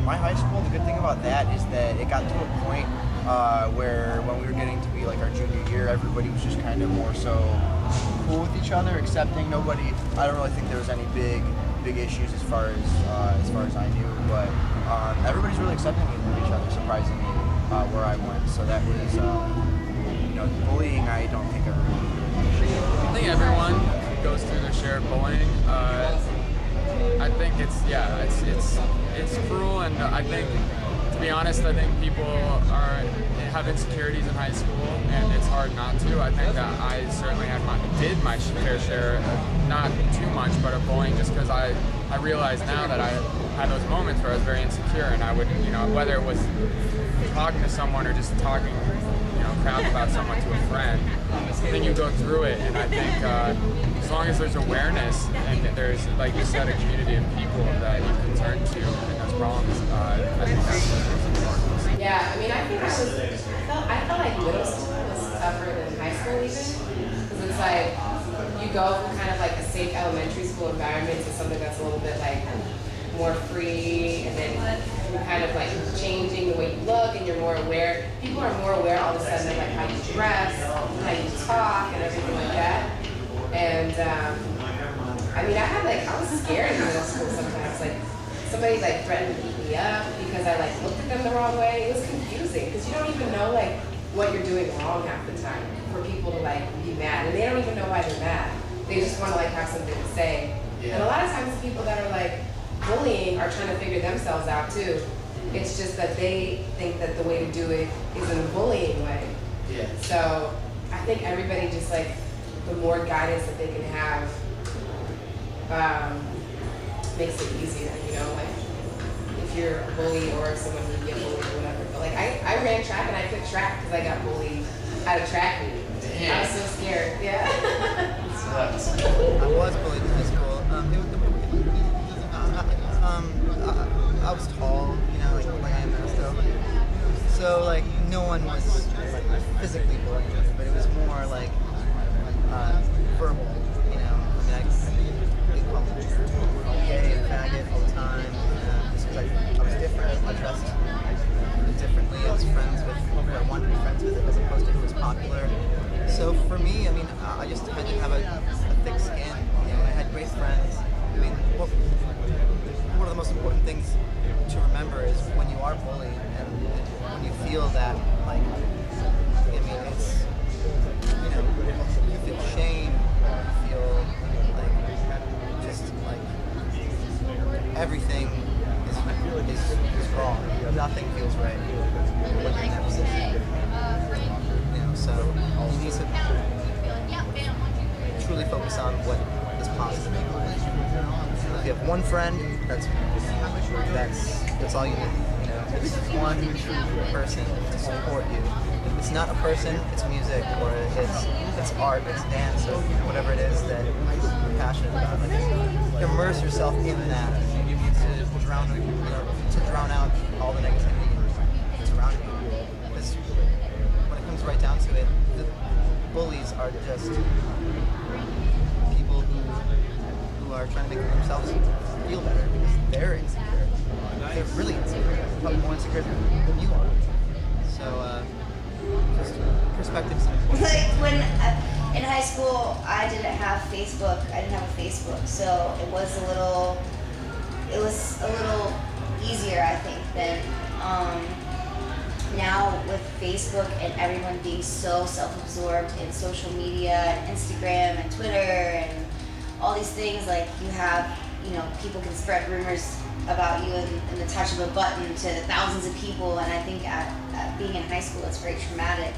my high school, the good thing about that is that it got to a point where when we were getting to be like our junior year, everybody was just kind of more so cool with each other, accepting. Nobody, I don't really think there was any big issues as far as I knew, but everybody's really accepting of each other, surprisingly, where I went. So that was, bullying. I don't think ever. I think everyone goes through their share of bullying. I think it's cruel, and I think, to be honest, I think people have insecurities in high school, and it's hard not to. I think that I certainly did my fair share, not too much, but of bullying, just because I realize now that I had those moments where I was very insecure, and I would, whether it was talking to someone or just talking, crap about someone to a friend, then you go through it, and I think as long as there's awareness and there's, like you said, a community of people that you can turn to in those problems, I think that's important. Yeah, I mean, I think I felt like middle school was tougher than high school even, because it's like you go from kind of like a safe elementary school environment to something that's a little bit like more free, and then you're kind of like changing the way you look, and you're more aware. People are more aware all of a sudden of like how you dress, how you talk, and everything like that. And I mean, I was scared in middle school sometimes. Like somebody like threatened to beat me up because I like looked at them the wrong way. It was confusing because you don't even know like what you're doing wrong half the time for people to like be mad, and they don't even know why they're mad. They just want to like have something to say. And a lot of times people that are like bullying are trying to figure themselves out too. It's just that they think that the way to do it is in a bullying way. Yeah. So I think everybody just like the more guidance that they can have makes it easier, like if you're a bully or if someone would get bullied or whatever. But like I ran track and I quit track because I got bullied at a track meet. I was so scared. Yeah. I was bullied in high school. I was tall, like I am now still. So like no one was like physically bullying me, but it was more like verbal. I get called gay and faggot all the time, just because I was different. I dressed differently as friends with who I wanted to be friends with, as opposed to who was popular. So for me, I just had to have a thick skin. I had great friends. One of the most important things to remember is when you are bullied and when you feel that, like, it's, you feel shame, you feel like, just like, everything is wrong. Nothing feels right when you're in that position. So you need to truly focus on what is positive. If you have one friend, that's all you need. It's one person to support you. It's not a person, it's music, or it's art, it's dance, or whatever it is that you're passionate about. Like, immerse yourself in that to drown out all the negativity surrounding you. Because when it comes right down to it, the bullies are just people who are trying to make themselves feel better because they're insecure. They're really insecure. Probably more insecure than you are. So, just perspective is important. Like when in high school, I didn't have Facebook. So it was a little easier, I think, than now with Facebook and everyone being so self-absorbed in social media and Instagram and Twitter and all these things. Like you have, people can spread rumors about you in the touch of a button to thousands of people, and I think at being in high school, it's very traumatic.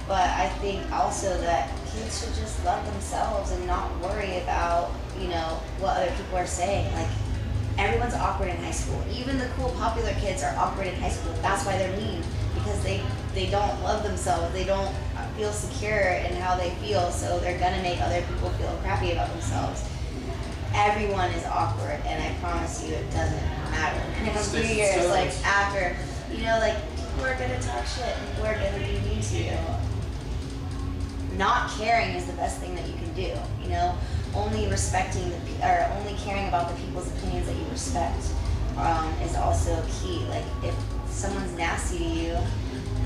But I think also that kids should just love themselves and not worry about, what other people are saying. Like, everyone's awkward in high school. Even the cool, popular kids are awkward in high school. That's why they're mean, because they don't love themselves. They don't feel secure in how they feel, so they're gonna make other people feel crappy about themselves. Everyone is awkward, and I promise you it doesn't matter. And in a few years, like after, like people are gonna talk shit and people are gonna be mean to you. Not caring is the best thing that you can do, only respecting only caring about the people's opinions that you respect. someone's nasty to you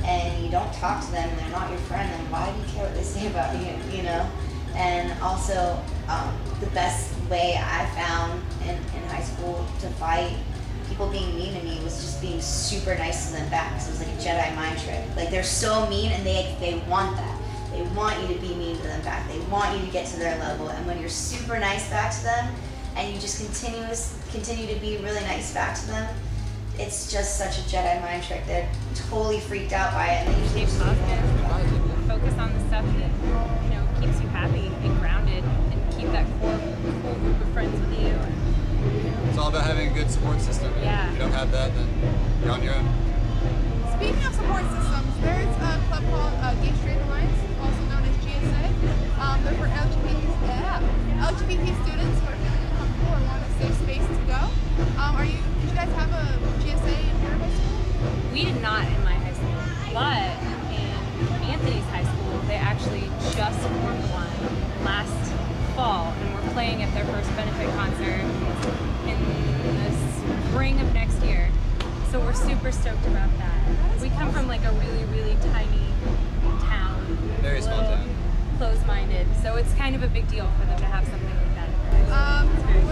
and you don't talk to them and they're not your friend, then why do you care what they say about you, you know? And also, the best way I found in high school to fight people being mean to me was just being super nice to them back. So it was like a Jedi mind trick. Like, they're so mean and they want that. They want you to be mean to them back. They want you to get to their level. And when you're super nice back to them and you just continue to be really nice back to them, it's just such a Jedi mind trick. They're totally freaked out by it. And they usually Stay positive. Focus on the stuff that, you know, keeps you happy and grounded, and keep that core group of friends with you. It's all about having a good support system. Yeah. If you don't have that, then you're on your own. Speaking of support systems, there's a club called Gay Straight Alliance, also known as GSA. They're for LGBT students who are feeling uncomfortable or want a safe space to go. Did you guys have a GSA in your high school? We did not in my high school, but in Anthony's high school, they actually just formed one last fall, and we're playing at their first benefit concert in the spring of next year. So we're super stoked about that. We come from like a really, really tiny town. Very small little town. Closed-minded. So it's kind of a big deal for them to have something like that. It's very cool.